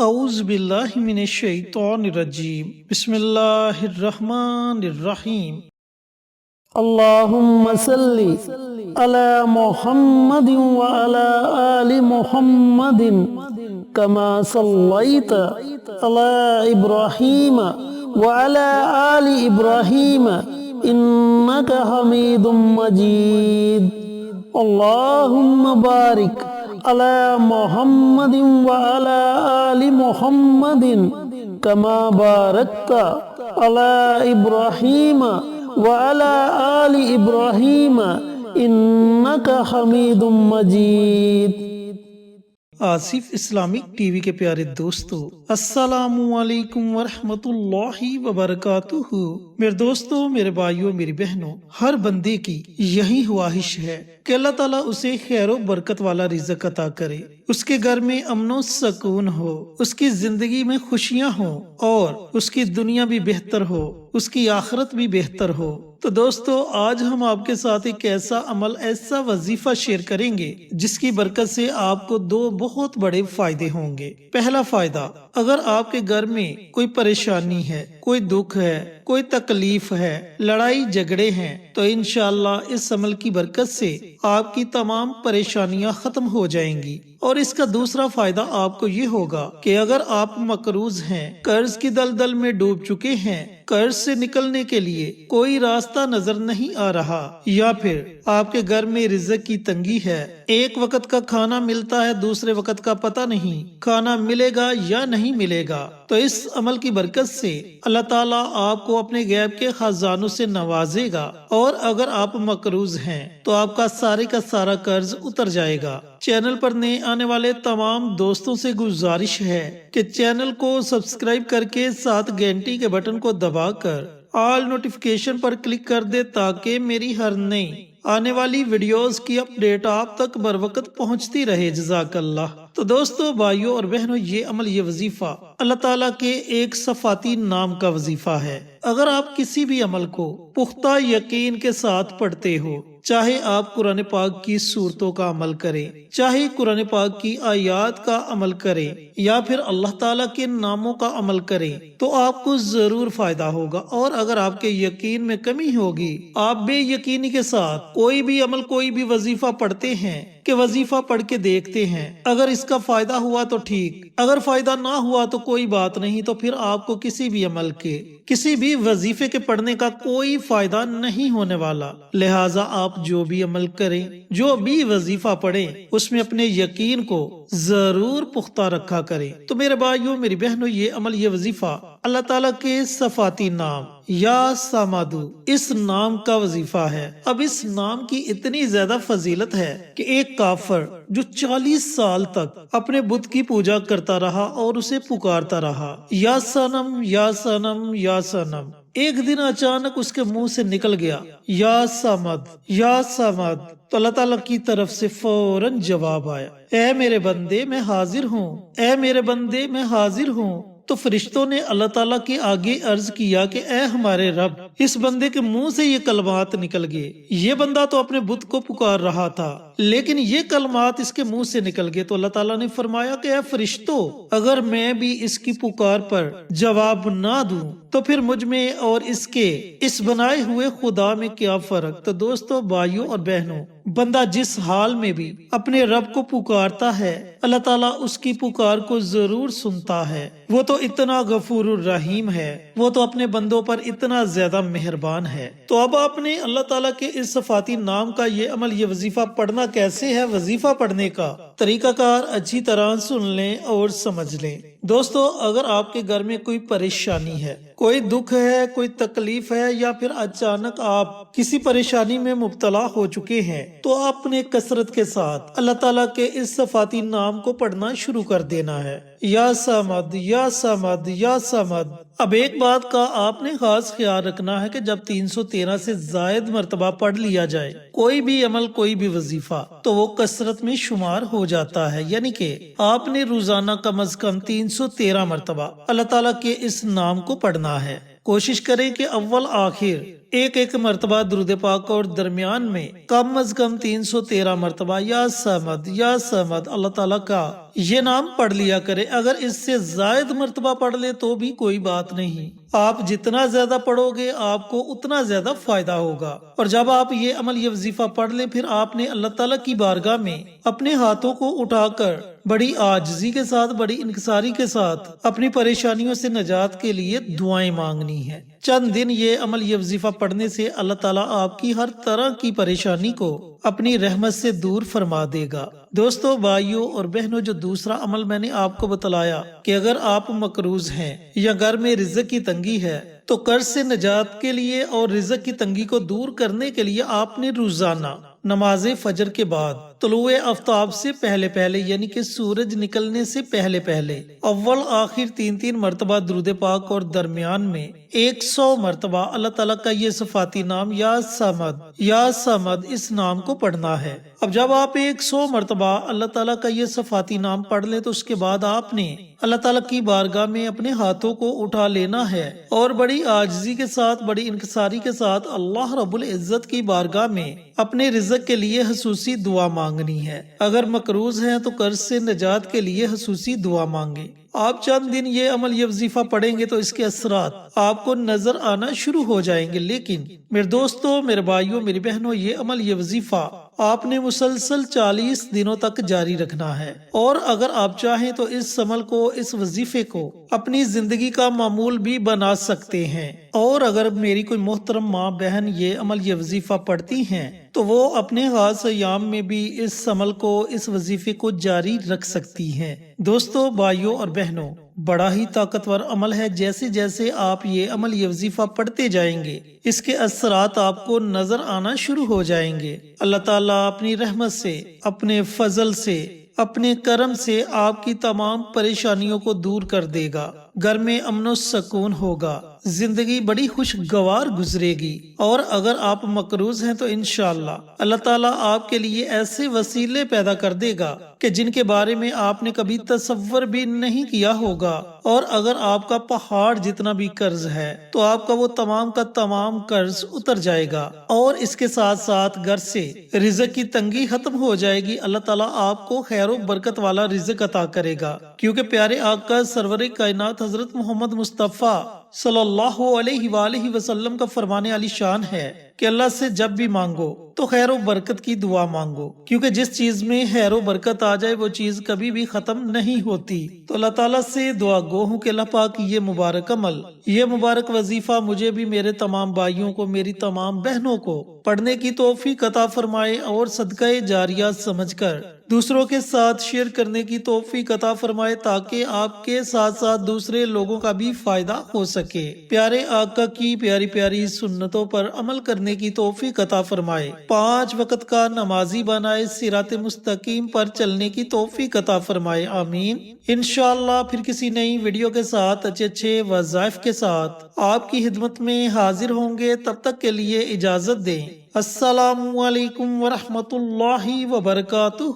اعوذ باللہ من الشیطان الرجیم بسم اللہ الرحمن الرحیم اللہم صلی علی محمد وعلی آل محمد کما صلیت علی ابراہیم وعلی آل ابراہیم انک حمید مجید اللہم بارک علی محمد وعلی آل محمد کما بارکت علی ابراہیم وعلی آل ابراہیم انک حمید مجید۔ آصف اسلامک ٹی وی کے پیارے دوستو، السلام علیکم ورحمۃ اللہ وبرکاتہ۔ میرے دوستو، میرے بھائیوں، میری بہنوں، ہر بندے کی یہی خواہش ہے کہ اللہ تعالیٰ اسے خیر و برکت والا رزق عطا کرے، اس کے گھر میں امن و سکون ہو، اس کی زندگی میں خوشیاں ہوں اور اس کی دنیا بھی بہتر ہو، اس کی آخرت بھی بہتر ہو۔ تو دوستو، آج ہم آپ کے ساتھ ایک ایسا عمل، ایسا وظیفہ شیئر کریں گے جس کی برکت سے آپ کو دو بہت بڑے فائدے ہوں گے۔ پہلا فائدہ، اگر آپ کے گھر میں کوئی پریشانی ہے، کوئی دکھ ہے، کوئی تکلیف ہے، لڑائی جھگڑے ہیں، تو انشاءاللہ اس عمل کی برکت سے آپ کی تمام پریشانیاں ختم ہو جائیں گی۔ اور اس کا دوسرا فائدہ آپ کو یہ ہوگا کہ اگر آپ مقروض ہیں، قرض کی دلدل میں ڈوب چکے ہیں، قرض سے نکلنے کے لیے کوئی راستہ نظر نہیں آ رہا، یا پھر آپ کے گھر میں رزق کی تنگی ہے، ایک وقت کا کھانا ملتا ہے، دوسرے وقت کا پتہ نہیں کھانا ملے گا یا نہیں ملے گا، تو اس عمل کی برکت سے اللہ تعالیٰ آپ کو اپنے غیب کے خزانوں سے نوازے گا، اور اگر آپ مقروض ہیں تو آپ کا سارے کا سارا قرض اتر جائے گا۔ چینل پر نئے آنے والے تمام دوستوں سے گزارش ہے کہ چینل کو سبسکرائب کر کے ساتھ گھنٹی کے بٹن کو دبا کر آل نوٹیفیکیشن پر کلک کر دے تاکہ میری ہر نئی آنے والی ویڈیوز کی اپڈیٹ آپ تک بر وقت پہنچتی رہے۔ جزاک اللہ۔ تو دوستو، بھائیوں اور بہنوں، یہ عمل، یہ وظیفہ اللہ تعالیٰ کے ایک صفاتی نام کا وظیفہ ہے۔ اگر آپ کسی بھی عمل کو پختہ یقین کے ساتھ پڑھتے ہو، چاہے آپ قرآن پاک کی سورتوں کا عمل کریں، چاہے قرآن پاک کی آیات کا عمل کریں، یا پھر اللہ تعالیٰ کے ناموں کا عمل کریں، تو آپ کو ضرور فائدہ ہوگا۔ اور اگر آپ کے یقین میں کمی ہوگی، آپ بے یقینی کے ساتھ کوئی بھی عمل، کوئی بھی وظیفہ پڑھتے ہیں کہ وظیفہ پڑھ کے دیکھتے ہیں، اگر اس کا فائدہ ہوا تو ٹھیک، اگر فائدہ نہ ہوا تو کوئی بات نہیں، تو پھر آپ کو کسی بھی عمل کے، کسی بھی وظیفے کے پڑھنے کا کوئی فائدہ نہیں ہونے والا۔ لہٰذا آپ جو بھی عمل کریں، جو بھی وظیفہ پڑھیں، اس میں اپنے یقین کو ضرور پختہ رکھا کریں۔ تو میرے بھائیوں، میری بہنوں، یہ عمل، یہ وظیفہ اللہ تعالیٰ کے صفاتی نام یا سامادو، اس نام کا وظیفہ ہے۔ اب اس نام کی اتنی زیادہ فضیلت ہے کہ ایک کافر جو 40 سال تک اپنے بت کی پوجا کرتا رہا اور اسے پکارتا رہا، یا صنم یا صنم یا صنم، ایک دن اچانک اس کے منہ سے نکل گیا یا سمد یا سمد، تو اللہ تعالیٰ کی طرف سے فوراً جواب آیا، اے میرے بندے میں حاضر ہوں، اے میرے بندے میں حاضر ہوں۔ تو فرشتوں نے اللہ تعالیٰ کے آگے عرض کیا کہ اے ہمارے رب، اس بندے کے منہ سے یہ کلمات نکل گئے، یہ بندہ تو اپنے بت کو پکار رہا تھا لیکن یہ کلمات اس کے منہ سے نکل گئے۔ تو اللہ تعالیٰ نے فرمایا کہ اے فرشتوں، اگر میں بھی اس کی پکار پر جواب نہ دوں تو پھر مجھ میں اور اس بنائے ہوئے خدا میں کیا فرق۔ تو دوستو، بھائیوں اور بہنوں، بندہ جس حال میں بھی اپنے رب کو پکارتا ہے، اللہ تعالیٰ اس کی پکار کو ضرور سنتا ہے۔ وہ تو اتنا غفور الرحیم ہے، وہ تو اپنے بندوں پر اتنا زیادہ مہربان ہے۔ تو اب آپ نے اللہ تعالیٰ کے اس صفاتی نام کا یہ عمل، یہ وظیفہ پڑھنا کیسے ہے، وظیفہ پڑھنے کا طریقہ کار اچھی طرح سن لیں اور سمجھ لیں۔ دوستو، اگر آپ کے گھر میں کوئی پریشانی ہے، کوئی دکھ ہے، کوئی تکلیف ہے، یا پھر اچانک آپ کسی پریشانی میں مبتلا ہو چکے ہیں، تو آپ نے کثرت کے ساتھ اللہ تعالیٰ کے اس صفاتی نام کو پڑھنا شروع کر دینا ہے، یا سمد یا سمد یا سمد۔ اب ایک بات کا آپ نے خاص خیال رکھنا ہے کہ جب 313 سے زائد مرتبہ پڑھ لیا جائے کوئی بھی عمل، کوئی بھی وظیفہ، تو وہ کثرت میں شمار ہو جاتا ہے، یعنی کہ آپ نے روزانہ کم از کم 313 مرتبہ اللہ تعالیٰ کے اس نام کو پڑھنا ہے۔ کوشش کریں کہ اول آخر ایک مرتبہ درود پاک اور درمیان میں کم از کم 313 مرتبہ یا سمد اللہ تعالیٰ کا یہ نام پڑھ لیا کرے۔ اگر اس سے زائد مرتبہ پڑھ لے تو بھی کوئی بات نہیں، آپ جتنا زیادہ پڑھو گے آپ کو اتنا زیادہ فائدہ ہوگا۔ اور جب آپ یہ عمل یہ وظیفہ پڑھ لیں، پھر آپ نے اللہ تعالیٰ کی بارگاہ میں اپنے ہاتھوں کو اٹھا کر بڑی عاجزی کے ساتھ، بڑی انکساری کے ساتھ اپنی پریشانیوں سے نجات کے لیے دعائیں مانگنی ہے۔ چند دن یہ عمل یہ وظیفہ پڑھنے سے اللہ تعالیٰ آپ کی ہر طرح کی پریشانی کو اپنی رحمت سے دور فرما دے گا۔ دوستو، بھائیوں اور بہنوں، جو دوسرا عمل میں نے آپ کو بتلایا کہ اگر آپ مقروض ہیں یا گھر میں رزق کی تنگی ہے تو قرض سے نجات کے لیے اور رزق کی تنگی کو دور کرنے کے لیے آپ نے روزانہ نماز فجر کے بعد طلوع آفتاب سے پہلے یعنی کہ سورج نکلنے سے پہلے اول آخر 3 مرتبہ درود پاک اور درمیان میں 100 مرتبہ اللہ تعالیٰ کا یہ صفاتی نام یا سمد اس نام کو پڑھنا ہے۔ اب جب آپ 100 مرتبہ اللہ تعالیٰ کا یہ صفاتی نام پڑھ لیں تو اس کے بعد آپ نے اللہ تعالیٰ کی بارگاہ میں اپنے ہاتھوں کو اٹھا لینا ہے اور بڑی عاجزی کے ساتھ، بڑی انکساری کے ساتھ اللہ رب العزت کی بارگاہ میں اپنے رزق کے لیے خصوصی دعا مانگنی ہے۔ اگر مقروض ہیں تو قرض سے نجات کے لیے خصوصی دعا مانگیں۔ آپ چند دن یہ عمل یہ وظیفہ پڑھیں گے تو اس کے اثرات آپ کو نظر آنا شروع ہو جائیں گے۔ لیکن میرے دوستوں، میرے بھائیوں، میری بہنوں، یہ عمل یہ وظیفہ آپ نے مسلسل 40 دنوں تک جاری رکھنا ہے۔ اور اگر آپ چاہیں تو اس عمل کو، اس وظیفے کو اپنی زندگی کا معمول بھی بنا سکتے ہیں۔ اور اگر میری کوئی محترم ماں بہن یہ عمل یہ وظیفہ پڑھتی ہیں تو وہ اپنے خاص ایام میں بھی اس عمل کو، اس وظیفے کو جاری رکھ سکتی ہیں۔ دوستو، بھائیوں اور بہنوں، بڑا ہی طاقتور عمل ہے۔ جیسے جیسے آپ یہ عمل یہ وظیفہ پڑھتے جائیں گے اس کے اثرات آپ کو نظر آنا شروع ہو جائیں گے۔ اللہ تعالیٰ اپنی رحمت سے، اپنے فضل سے، اپنے کرم سے آپ کی تمام پریشانیوں کو دور کر دے گا۔ گھر میں امن و سکون ہوگا، زندگی بڑی خوشگوار گزرے گی۔ اور اگر آپ مقروض ہیں تو انشاءاللہ اللہ تعالیٰ آپ کے لیے ایسے وسیلے پیدا کر دے گا کہ جن کے بارے میں آپ نے کبھی تصور بھی نہیں کیا ہوگا۔ اور اگر آپ کا پہاڑ جتنا بھی قرض ہے تو آپ کا وہ تمام کا تمام قرض اتر جائے گا، اور اس کے ساتھ ساتھ گھر سے رزق کی تنگی ختم ہو جائے گی۔ اللہ تعالیٰ آپ کو خیر و برکت والا رزق عطا کرے گا، کیونکہ پیارے آقا سرور کائنات حضرت محمد مصطفیٰ صلی اللہ علیہ وآلہ وسلم کا فرمان علی شان ہے کہ اللہ سے جب بھی مانگو تو خیر و برکت کی دعا مانگو، کیونکہ جس چیز میں خیر و برکت آ جائے وہ چیز کبھی بھی ختم نہیں ہوتی۔ تو اللہ تعالیٰ سے دعا گو ہوں کہ اللہ پاک یہ مبارک عمل، یہ مبارک وظیفہ مجھے بھی، میرے تمام بھائیوں کو، میری تمام بہنوں کو پڑھنے کی توفیق عطا فرمائے اور صدقہ جاریہ سمجھ کر دوسروں کے ساتھ شیئر کرنے کی توفیق عطا فرمائے، تاکہ آپ کے ساتھ ساتھ دوسرے لوگوں کا بھی فائدہ ہو سکے۔ پیارے آقا کی پیاری پیاری سنتوں پر عمل کرنے کی توفیق عطا فرمائے، 5 وقت کا نمازی بنائے، صراط مستقیم پر چلنے کی توفیق عطا فرمائے، آمین۔ انشاءاللہ پھر کسی نئی ویڈیو کے ساتھ اچھے وظائف کے ساتھ آپ کی خدمت میں حاضر ہوں گے۔ تب تک کے لیے اجازت دیں۔ السلام علیکم ورحمۃ اللہ وبرکاتہ۔